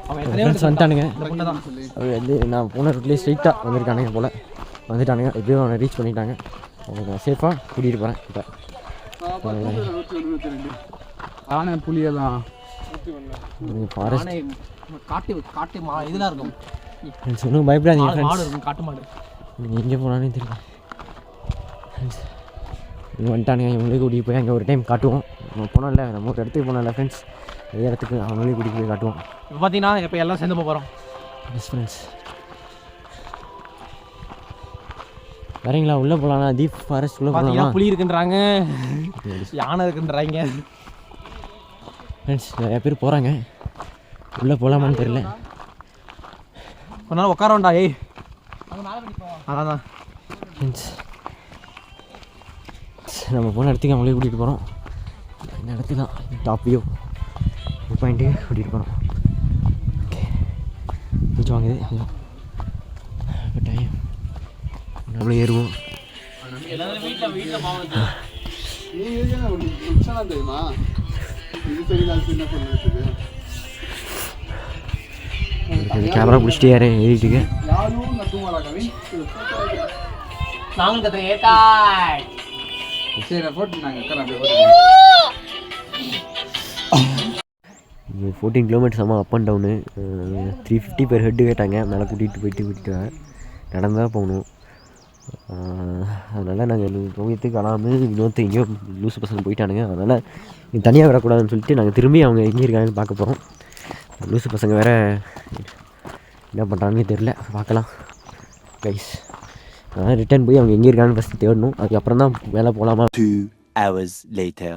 Friends வந்துட்டானுங்க. அது வந்து நான் போன ரூட்லேயே ஸ்ட்ரைட்டாக வந்திருக்கானுங்க போல். வந்துட்டானுங்க, எப்படியும் அவனை ரீச் பண்ணிட்டாங்க. அவனை சேஃபாக கூட்டிகிட்டு போகிறேன். இப்போ ஆனை புளியெல்லாம் ஃபாரஸ்ட் காட்டு இதெல்லாம் இருக்கும். ஒன்றும் பயப்படாதீங்க மாடு ஃப்ரெண்ட்ஸ். இருக்கும், காட்டு மாடு. நீங்கள் எங்கே போனானே தெரியல. இவங்க வந்துட்டானுங்க, இவங்களே கூட்டிகிட்டு போய் அங்கே ஒரு டைம் காட்டுவோம். நம்ம போனோம்ல, நம்ம ஒரு இடத்துக்கு போனோம்ல ஃப்ரெண்ட்ஸ், அதே இடத்துக்கு அவங்களே கூட்டிகிட்டு போய் காட்டுவோம். இப்போ பார்த்தீங்கன்னா இப்போ எல்லாம் சேர்ந்து போகிறோம். எஸ் ஃப்ரெண்ட்ஸ், வரீங்களா? உள்ளே போகலாண்ணா, டீப் ஃபாரஸ்ட் உள்ளே போகலாமா? புலி இருக்குன்றாங்க, யானை இருக்குன்றாங்க. ஃப்ரெண்ட்ஸ் நிறையா பேர் போகிறாங்க, உள்ளே போகலாமான்னு தெரியல. கொஞ்ச நாள் உட்காரோண்டா. ஏய் அதான் ஃப்ரெண்ட்ஸ், நம்ம போன இடத்துக்கு அவங்களே கூட்டிகிட்டு போகிறோம். இந்த இடத்துக்கு தான் டாப் வியூ பாயிண்ட்டுக்கு கூட்டிகிட்டு போகிறோம். ஓகே, கொஞ்சம் வாங்குது டைம், நம்மளே ஏறுவோம். தெரியுமா? கேமரா பிடிச்சிட்டே ஏறேன் ஏறிட்டுக்கு. நாங்களும் கத்துறேன். ஏட்டாய் சரி போட்டு நாங்கள் 14 கிலோமீட்டர்ஸ் ஆமாம், அப் அண்ட் டவுனு. 350 பேர் ஹெட்டு கேட்டாங்க. மேலே கூட்டிகிட்டு நடந்தால் போகணும். அதனால் நாங்கள் ரோஹித்துக்கு அழாமல் இன்னொருத்த எங்கேயோ லூசு பசங்க போயிட்டானுங்க. அதனால் தனியாக வரக்கூடாதுன்னு சொல்லிட்டு நாங்கள் திரும்பி அவங்க எங்கே இருக்காங்கன்னு பார்க்க போகிறோம். லூசு பசங்க வேறு என்ன பண்ணுறாங்கன்னு தெரில, பார்க்கலாம் கைஸ். அதனால் ரிட்டர்ன் போய் அவங்க எங்கே இருக்காங்கன்னு ஃபஸ்ட்டு தேடணும். அதுக்கப்புறம் தான் மேலே போகலாமா. 2 hours later.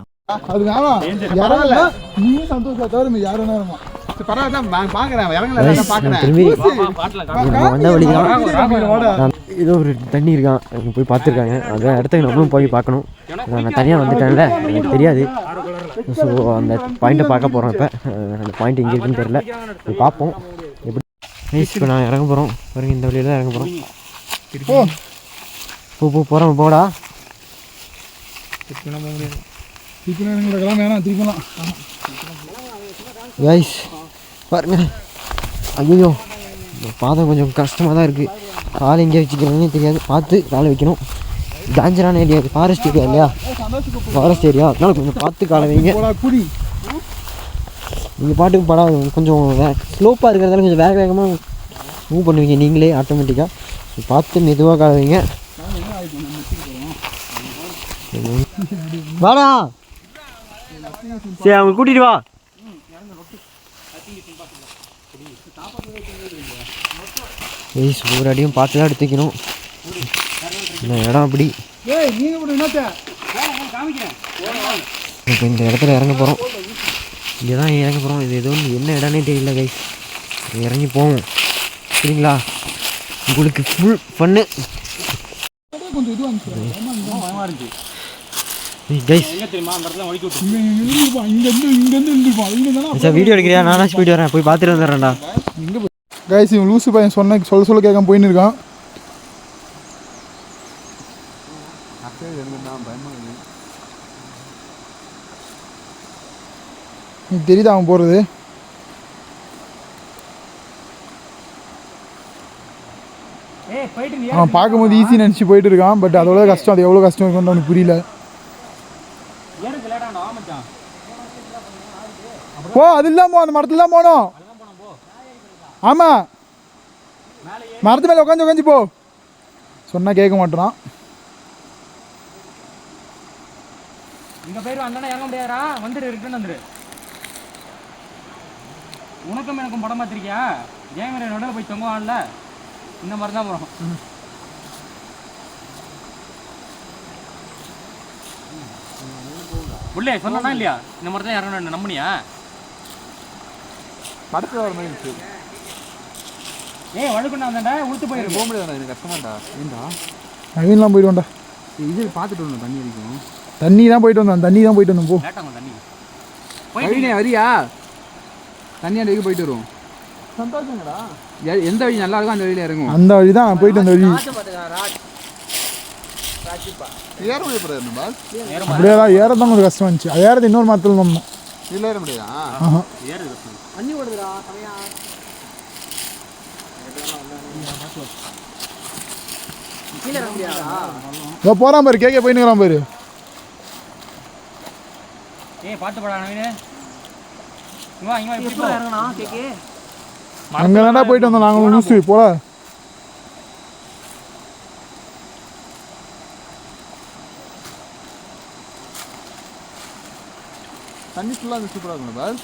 அது வேணாம், இறங்கல நீயும் சந்தோஷம் தவிர யாரும் பரவாயில்ல. நான் பார்க்குறேன், இறங்கல பார்க்குறேன். திரும்பி வந்த வழி தான் ஏதோ ஒரு தண்ணி இருக்கான், அங்கே போய் பார்த்துருக்காங்க. அந்த இடத்துக்கு நம்மளும் போய் பார்க்கணும். நான் தனியாக வந்துட்டேன்ல, எனக்கு தெரியாது. ஸோ அந்த பாயிண்ட்டை பார்க்க போகிறோம். இப்போ அந்த பாயிண்ட் எங்கே இருக்குன்னு தெரில, போய் பார்ப்போம். எப்படி இப்போ நான் இறங்க போகிறோம் பாருங்க, இந்த வழியில் தான் இறங்க போகிறோம். போகிறோம் போடா. கைஸ் பாருங்க, ஐயோ பாதம் கொஞ்சம் கஷ்டமாக தான் இருக்குது. காலை எங்கே வச்சுக்கிறேன்னு தெரியாது, பார்த்து காலை வைக்கணும். டேஞ்சரான ஏரியா, ஃபாரஸ்ட் ஏரியா இல்லையா, ஃபாரஸ்ட் ஏரியா, அதனால கொஞ்சம் பார்த்து காலை வைங்க. நீங்கள் பாட்டுக்கு படம் கொஞ்சம் ஸ்லோப்பாக இருக்கிறதால கொஞ்சம் வேகமாக மூவ் பண்ணுவீங்க நீங்களே ஆட்டோமேட்டிக்காக. பார்த்து மெதுவாக காலை வைங்க. வாடா, சரி அவங்க கூட்டிகிட்டு வா. ஒரு அடியும் பார்த்து தான் எடுத்துக்கணும். இந்த இடம் அப்படி. இப்போ இந்த இடத்துல இறங்க போகிறோம். இங்கே தான் இறங்க போகிறோம். இது எதுவும் என்ன இடம்னே தெரியல கைஸ். இறங்கி போவோம் சரிங்களா. உங்களுக்கு ஃபுல் ஃபன்னு கைஸ். வீடியோ எடுக்கிறியா? நானாச்சும் போயிட்டு வரேன், போய் பார்த்துட்டு வந்துடுறேன்டா. கைஸ் இவன் லூசு பையன் சொல்ல கேட்காம போயின்னு இருக்கான். தெரியுதா அவன் போகிறது? அவன் பார்க்கும்போது ஈஸி நினச்சி போயிட்டு இருக்கான். பட் அதோட கஷ்டம், அது எவ்வளோ கஷ்டம் இருக்குன்னு அவனுக்கு புரியல. போ, அது இல்லாம அந்த மரத்துல தான் போனோம். ஆமாம், மரத்து மேலே உட்காந்து போ. சொன்னால் கேட்க மாட்டேறான். இங்கே போயிரு, அந்தானே இறங்க முடியாதா? வந்துடு, ரிட்டர்ன் வந்துடு. உனக்கும் எனக்கும் படம் பார்த்துருக்கியா? ஜெயமரன் நடுவில் போய் தொங்குவான்ல, இந்த மாதிரி தான் போகிறோம். உள்ளே சொன்னா இல்லையா, இந்த மாதிரி தான் இறங்கணும் நம்பினியா? படத்தில் வர மாதிரி இருந்துச்சு. ஏய் வழுக்குண்ணா வந்தாண்டா, உளுத்து போயிரு. போக முடியாதுண்ணா, எனக்கு கஷ்டமாட்டா. ஏண்டா நவீன்லாம் போயிட்டு வந்தா. இது பார்த்துட்டு வந்தோம், தண்ணி அடிக்கும். தண்ணி தான் போயிட்டு வந்தோம், போ. தண்ணி வரியா? தண்ணி அடிக்க போயிட்டு வரும். சந்தோஷங்கடா. எந்த வழி நல்லா இருக்கும் அந்த வழியில் இறங்கும். அந்த வழி தான் போயிட்டு அந்த வழி. அப்படியே ஏறதான் கொஞ்சம் கஷ்டம் இருந்துச்சு. அது ஏறது இன்னொரு மரத்தில் நம்ம இதில் ஏற முடியாதா? இதோ போகிறான் பாரு, கேட்க போயின்னுக்கிறான் பாரு. ஏய் பார்த்து போடா நவீனு. இங்க இறங்கணா கேக்கே. அங்கே தான்டா போயிட்டு வந்தோம் நாங்களும் லூசு போல. தண்ணி ஃபுல்லாக சூப்பராக இருக்கும் பாஸ்.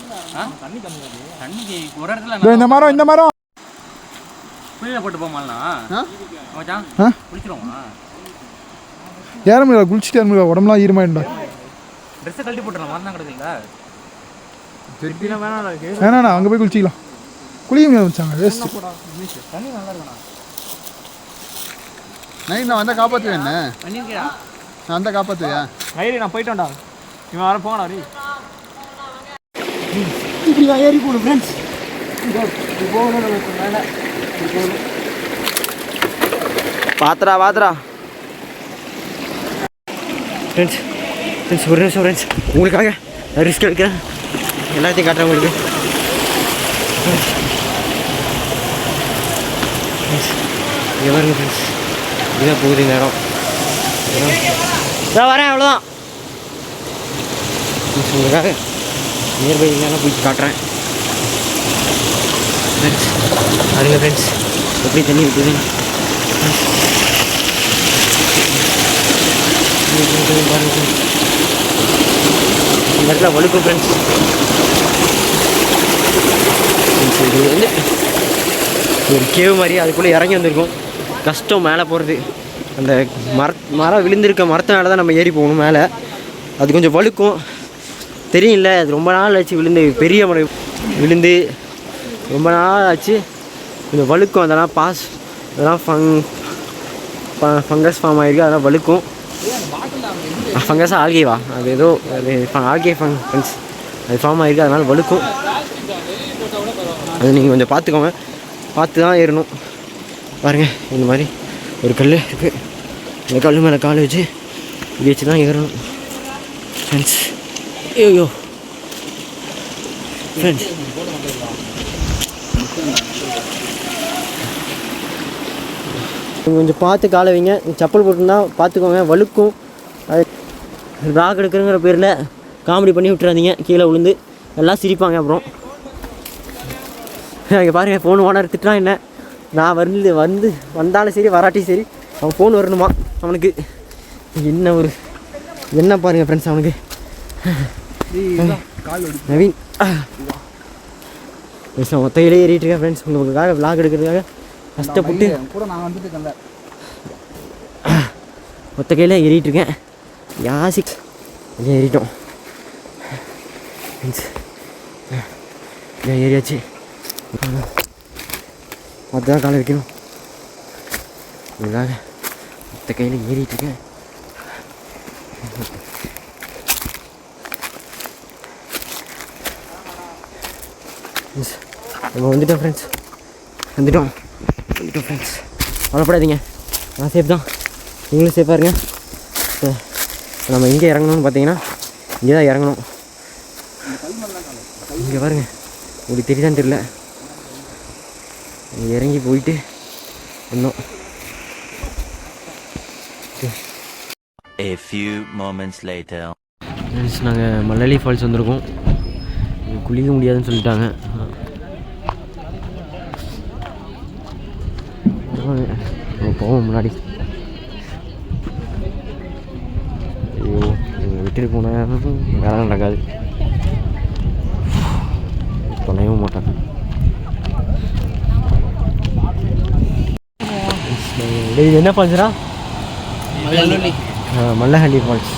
தண்ணிக்கு ஒரு இடத்துல இந்த மரம் குளியில போட்டு போமாலண்ணா மச்சான் குளிச்சிருவோமா? ஏற முடியல, குளிச்சுட்டு ஏற முடியல, உடம்புலாம் ஈரமாயிடும்டா. ட்ரெஸ்ஸை கழட்டி போட்டுறோம், மரம் தான் கிடக்குங்களா? வேணாண்ணா அங்கே போய் குளிச்சிக்கலாம். குளிக்க முடியாது வச்சாங்க வேஸ்ட். தண்ணி நல்லா இருக்கணும். நைட் நான் வந்தால் காப்பாற்றுவேன். என்ன பண்ணிருக்கியா? நான் வந்தால் காப்பாற்றுவியா? நைரி நான் போயிட்டோம்டா. இவன் வர போங்கடா ரீ. ஏறி போகணும் ஃப்ரெண்ட்ஸ். பாத்துரா ஃப்ரெண்ட்ஸ். ஒரு நிமிஷம் ஃப்ரெண்ட்ஸ், உங்களுக்காக ரிஸ்க் எடுக்கிறேன், எல்லாத்தையும் காட்டுறேன் உங்களுக்கு. இங்கே பாருங்க ஃப்ரெண்ட்ஸ், இதுதான் போகுது நேரம். இதான் வரேன், அவ்வளோதான். உங்களுக்காக நியர்பை எங்கெல்லாம் போய் காட்டுறேன் ஃப்ரெண்ட்ஸ். பாருங்க ஃப்ரெண்ட்ஸ், எப்படி தண்ணி விட்டுது பாருங்க. இந்த இடத்துல வழுக்கும் ஃப்ரெண்ட்ஸ். இது வந்து ஒரு கேவ் மாதிரி, அதுக்குள்ளே இறங்கி வந்திருக்கும். கஷ்டம் மேலே போகிறது. அந்த மரம் விழுந்திருக்க மரத்து மேலே தான் நம்ம ஏறி போகணும் மேலே. அது கொஞ்சம் வழுக்கும், தெரியல. அது ரொம்ப நாள் ஆச்சு விழுந்து, பெரிய மரம் விழுந்து ரொம்ப நாள் ஆச்சு. கொஞ்சம் வழுக்கும், அதெல்லாம் அதெல்லாம் ஃபங்கஸ் ஃபார்ம் ஆகிருக்கு, அதெல்லாம் வழுக்கும். ஃபங்கஸாக ஆல்கேவா, அது ஏதோ அது ஆல்கே ஃபங்க்ஸ் அது ஃபார்ம் ஆகிருக்கு, அதனால் வழுக்கும். அது நீங்கள் கொஞ்சம் பார்த்துக்கோங்க, பார்த்து தான் ஏறணும். பாருங்கள், இந்த மாதிரி ஒரு கல் இருக்குது, இந்த கல் மேலே கால் வச்சு இப்படி வச்சு தான் ஏறணும் ஃப்ரெண்ட்ஸ். ஐயோ ஃப்ரெண்ட்ஸ், கொஞ்சம் பார்த்து காலை வைங்க. செப்பல் போட்டுருந்தா பார்த்துக்கோங்க, வழுக்கும். அது ராக் எடுக்கிறங்கிற பேரில் காமெடி பண்ணி விட்டுறாதீங்க, கீழே விழுந்து எல்லாம் சிரிப்பாங்க. அப்புறம் இங்கே பாருங்கள், ஃபோன் ஓனர் திட்டுறான் என்ன. நான் வந்தாலும் சரி வராட்டியும் சரி அவன் ஃபோன் வரணுமா அவனுக்கு. என்ன பாருங்கள் ஃப்ரெண்ட்ஸ், அவனுக்கு நவீன் ஒத்தையிலே ஏறிட்டு இருக்கேன் ஃப்ரெண்ட்ஸ். உங்களுக்காக விளாக் எடுக்கிறதுக்காக கஷ்டப்பட்டு கூட நான் வந்துட்டு ஒத்த கையில் ஏறிட்டுருக்கேன். யாசிக் ஏறிட்டோம் ஃப்ரெண்ட்ஸ். ஏறியாச்சு, அதுதான் காலை வைக்கணும். இதுக்காக ஒத்த கையில் ஏறிட்டுருக்கேன். நம்ம வந்துட்டோம் ஃப்ரெண்ட்ஸ், வந்துட்டோம் ஃப்ரெண்ட்ஸ். கவலைப்படாதீங்க, நான் சேஃப் தான், நீங்களும் சேஃபாக இருங்க. நம்ம எங்கே இறங்கணும்னு பார்த்தீங்கன்னா இங்கே தான் இறங்கணும். இங்கே பாருங்க, உங்களுக்கு தெரியுதான்னு தெரியல. இங்கே இறங்கி போயிட்டு இன்னும் A few moments later. Friends, நாங்கள் மல்லலி ஃபால்ஸ் வந்திருக்கோம். குளிக்க முடியாதுன்னு சொல்லிட்டாங்க. போவோம் முன்னாடி. ஐயோ, விட்டுட்டு போனால் வேலை நடக்காது, தொலைவும் மாட்டாங்க. இது என்ன ஃபால்ஸ்ரா? மல்லஹள்ளி ஃபால்ஸ்.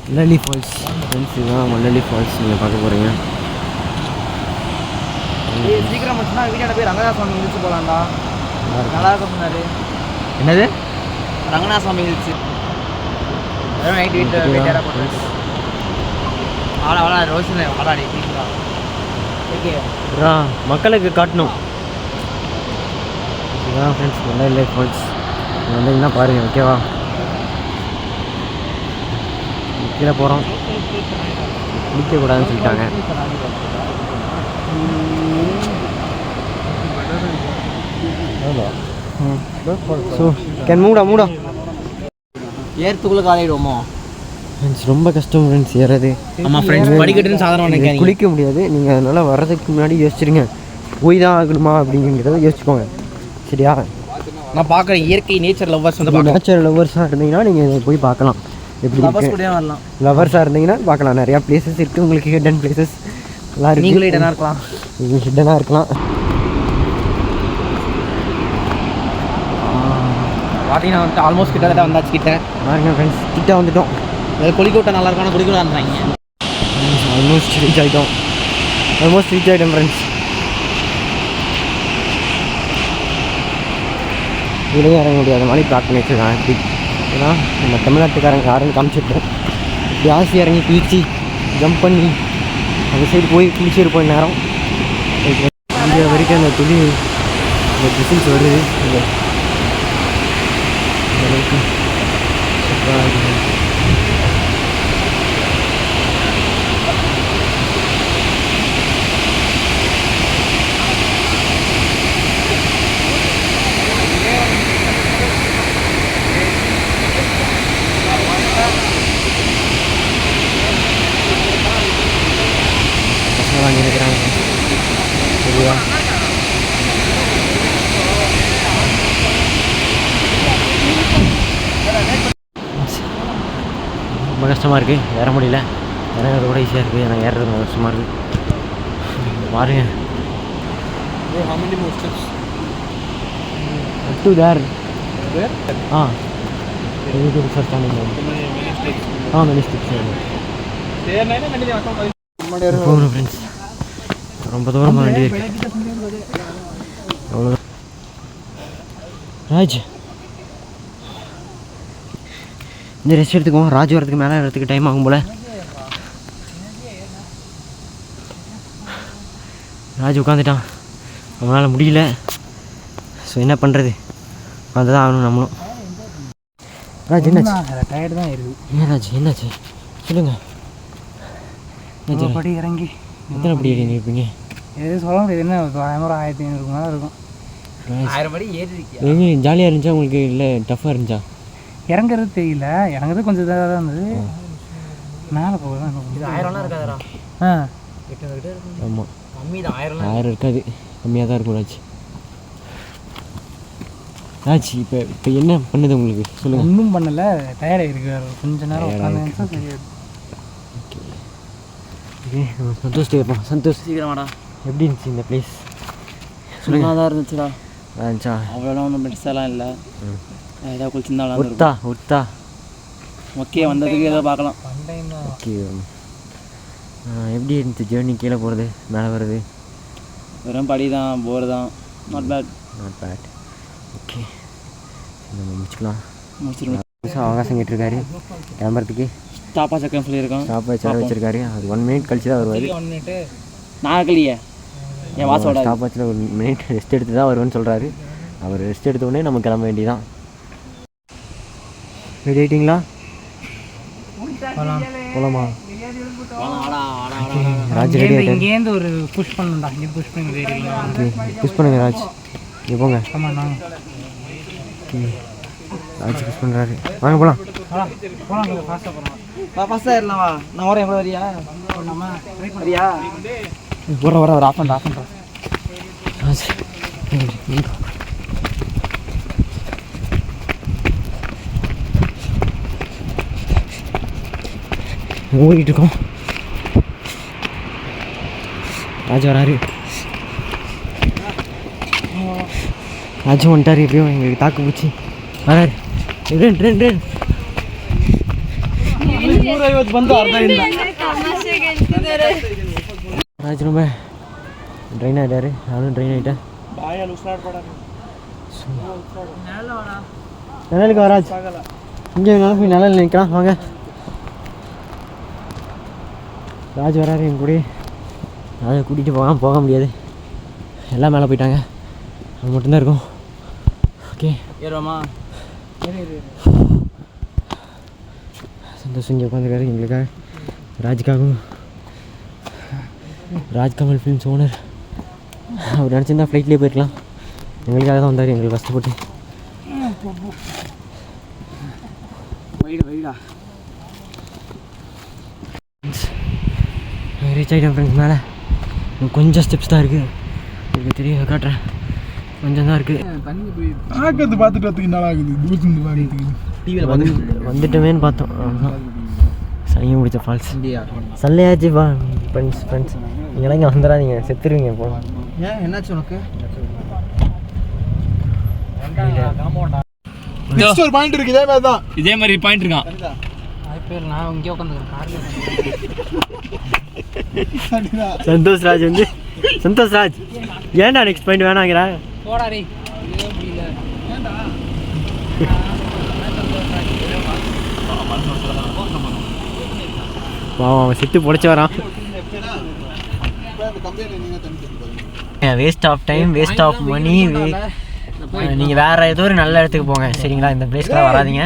மல்லலி ஃபால்ஸ் ஃப்ரெண்ட்ஸ், இதுதான் மல்லலி ஃபால்ஸ் நீங்கள் பார்க்க போகிறீங்க. சீக்கிரம் வச்சுன்னா வீட்டோட போய் ரங்கநாத சுவாமி ஹில்ஸ் போகலாம்டா, நல்லா இருக்கும் சொன்னார். என்னது? ரங்கநாத சுவாமி ஹில்ஸ். வெறும் நைட் வீட்டில் போட்டு ஆளா ரோஷன் ஆடாடி ஓகே மக்களுக்கு காட்டணும். இதுதான் ஃப்ரெண்ட்ஸ் மல்லலி ஃபால்ஸ். வந்தீங்கன்னா பாருங்கள், ஓகேவா? கீழே போகிறோம், குளிக்கக்கூடாதுன்னு சொல்லிட்டாங்க. ஸோ கேன் மூடா ஏறத்துக்குள்ளே காலையிடுவோமோ? ஃப்ரெண்ட்ஸ் ரொம்ப கஷ்டம் ஃப்ரெண்ட்ஸ் ஏறது. ஆமாம் ஃப்ரெண்ட்ஸ், படிக்கட்டுன்னு சாதாரண நினைக்காதீங்க. குளிக்க முடியாது. நீங்கள் அதனால் வர்றதுக்கு முன்னாடி யோசிச்சிருங்க, போய் தான் ஆகணுமா அப்படிங்கிறத யோசிச்சுக்கோங்க. சரியா? நான் பார்க்குறேன் இயற்கை நேச்சர் லவ்வர்ஸ் வந்து நேச்சர் லவ்வர்ஸாக இருந்தீங்கன்னா நீங்கள் போய் பார்க்கலாம். எப்படி கூட வரலாம். லவ்வர்ஸாக இருந்தீங்கன்னா பார்க்கலாம். நிறையா பிளேசஸ் இருக்குது உங்களுக்கு, ஹிடன் பிளேசஸ் எல்லாம் இருக்குது. நீங்களே ஹிடனாக இருக்கலாம். நீங்கள் ஹிடனாக இருக்கலாம். பார்த்தீங்கன்னா வந்து ஆல்மோஸ்ட் கிட்டத்தட்ட வந்தாச்சு. பாருங்க ஃப்ரெண்ட்ஸ், கிட்ட வந்துட்டோம். குளிக்க விட்டா நல்லா இருக்கும், குளிக்க விடாதுறாங்க. ஆல்மோஸ்ட் ரீச் ஆகிட்டோம் ஃப்ரெண்ட்ஸ். இதுலேயும் இறங்க முடியாத மாதிரி பிளாக் பண்ணி வச்சுருக்காங்க. எப்படி ஏன்னா நம்ம தமிழ்நாட்டுக்காரங்க யாருன்னு காமிச்சிருக்கோம். இப்படி ஆசி இறங்கி குளிச்சு ஜம்ப் பண்ணி அந்த சைடு போய் குளிச்சிருப்போம் நேரம். இங்கே வரைக்கும் அந்த துளி இந்த ட்ரெஸ்ஸிங்ஸ் வருது. இந்த அளவுக்கு சூப்பராக இருக்குது. வாங்கி இருக்கிறாங்க. சரியா? ரொம்ப கஷ்டமாக இருக்குது, ஏற முடியல. இறங்குறது கூட ஈஸியாக இருக்குது, ஆனால் ஏறுறது ரொம்ப கஷ்டமாக இருக்குது. பாருங்க டு தேர் மெனி ஸ்டெப்ஸ் போகணும் ஃப்ரெண்ட்ஸ். ரொம்ப தூரமாக வேண்டி இருக்கு. அவ்வளோ ராஜ் இந்த ரெஸ்ட் எடுத்துக்குவோம். ராஜ் வரதுக்கு மேலே வரதுக்கு டைம் ஆகும் போல். ராஜ் உட்காந்துட்டான், அவனால் முடியல. ஸோ என்ன பண்ணுறது, வந்து தான் ஆகணும் நம்மளும். ராஜ் என்னாச்சு? டயர்டு தான் இருக்குது. ஏன் ராஜ் என்னாச்சு சொல்லுங்கள். படி இறங்கி எத்தனை படி ஏறி இருப்பீங்க? எதுவும் சொல்ல முடியாது. என்ன 1500 மேலே இருக்கும். 1000 படி ஏறி எங்கே ஜாலியாக இருந்துச்சா உங்களுக்கு, இல்லை டஃப்பாக இருந்துச்சா? இறங்குறது தெரியல, இறங்குறது கொஞ்சம் இதாக தான் இருந்தது. மேலே போக தான் இது 1000 இருக்காதா? ஆமாம் கம்மி தான். 1000 இருக்காது, கம்மியாக தான் இருக்கும் ராஜ். ராஜ் இப்போ என்ன பண்ணுது உங்களுக்கு சொல்லுங்கள். ஒன்றும் பண்ணலை, டயர்டாக இருக்கு. கொஞ்சம் நேரம் உட்காந்து தெரியாது. ஓகே சந்தோஷ் கேட்போம். சந்தோஷ் சீக்கிரமாடா, எப்படி இருந்துச்சு இந்த பிளேஸ் சும்மா தான் இருந்துச்சுடா. இருந்துச்சா? அவ்வளோலாம் ஒன்றும் பெருசாலாம் இல்லை. ஏதாவது குளிச்சிருந்தாலும் உர்த்தா ஓகே, வந்ததுக்கு ஏதோ பார்க்கலாம். ஓகே எப்படி இருந்துச்சு ஜேர்னி? கீழே போகிறது மேலே வருது, வெறும் படி தான், போர் தான். Not bad. ஓகே நம்ம முடிச்சுக்கலாம். முடிச்சிருக்கோம். அவகாசம் கேட்டிருக்காரு கிளம்புறதுக்கு. ஸ்டாப்பாக செகண்ட் சொல்லியிருக்கோம். ஸ்டாப்பாக சேர வச்சிருக்காரு. அது 1 மினிட் கழிச்சு தான் வருவார். 1 மினிட் நான் கழியே என் வாசோட ஸ்டாப் ஆச்சில் 1 மினிட் ரெஸ்ட் எடுத்து தான் வருவேன்னு சொல்கிறாரு. அவர் ரெஸ்ட் எடுத்த உடனே நம்ம கிளம்ப வேண்டியதான். ரெடி ஆகிட்டிங்களா? போகலாமா? ராஜ் ரெடி ஆகிட்டார். இங்கேருந்து ஒரு புஷ் பண்ணுண்டா, இங்கே புஷ் பண்ணி ஓகே புஷ் பண்ணுங்க ராஜ். இங்கே போங்க. ஓகே ராஜ் புஷ் பண்ணுறாரு. வாங்க போகலாம். ஃபாஸ்ட்டாக ஏறலாமா? நான் வரேன். எவ்வளோ வரியா? வரியா? வர ஆஃப் பண்ணுறேன். ஓடிட்டு இருக்கோம். ராஜா வராரு. ராஜா வந்துட்டார். எப்படியும் எங்களுக்கு தாக்கு பிடிச்சி வராரு. ரெண்டு ராஜ் ரொம்ப ட்ரெயின் ஆகிட்டாரு. நானும் ட்ரெயின் ஆகிட்டேன். நிழலுக்கு வராஜ் இங்கே வேணாலும் போய் நிழல் நிற்கலாம். வாங்க ராஜ் வராரு என் கூட. ராஜை கூட்டிகிட்டு போக முடியாது, எல்லாம் மேலே போயிட்டாங்க. அது மட்டும்தான் இருக்கும். ஓகே ஏறுவோமா? சந்தோஷம் இங்கே உட்காந்துருக்காரு எங்களுக்காக, ராஜுக்காகவும். ராஜ்கமல் ஃபிலிம்ஸ் ஓனர் அவர் நினச்சிருந்தா ஃப்ளைட்லேயே போயிருக்கலாம். எங்களுக்காக தான் வந்தார், எங்களுக்கு கஷ்டப்பட்டு. ரீச் ஆகிட்டேன் ஃப்ரெண்ட்ஸ். மேலே கொஞ்சம் ஸ்டெப்ஸ் தான் இருக்குது, எனக்கு தெரியும், காட்டுறேன். கொஞ்சம் தான் இருக்குது. தண்ணி போய் பார்க்கறது பார்த்துட்டு வரதுக்கு நல்லா ஆகுது. தூரத்துலேருந்து பார்க்கறதுக்கு டிவியில் வந்துட்டோமேன்னு பார்த்தோம். சனியை முடிச்ச ஃபால்ஸ் சல்லையாச்சு பா. ஃப்ரெண்ட்ஸ் நீங்களாம் இங்கே வந்துடாதீங்க, செத்துருவீங்க. இப்போ ஏன் என்னாச்சு உனக்கு? ஒரு பாயிண்ட் இருக்கு, இதே மாதிரி தான். இதே மாதிரி பாயிண்ட் இருக்கான். நான் இங்கே உட்காந்துக்கிறேன். சந்தோஷ் ராஜ் ஏன்டா நெக்ஸ்ட் பாயிண்ட் வேணாங்கிறா? போடாரே அவன் செத்து பொழைச்சி வரான். Waste of time, waste of money. நீங்கள் வேறு ஏதோ ஒரு நல்ல இடத்துக்கு போங்க சரிங்களா, இந்த பிளேஸ்க்கெலாம் வராதிங்க.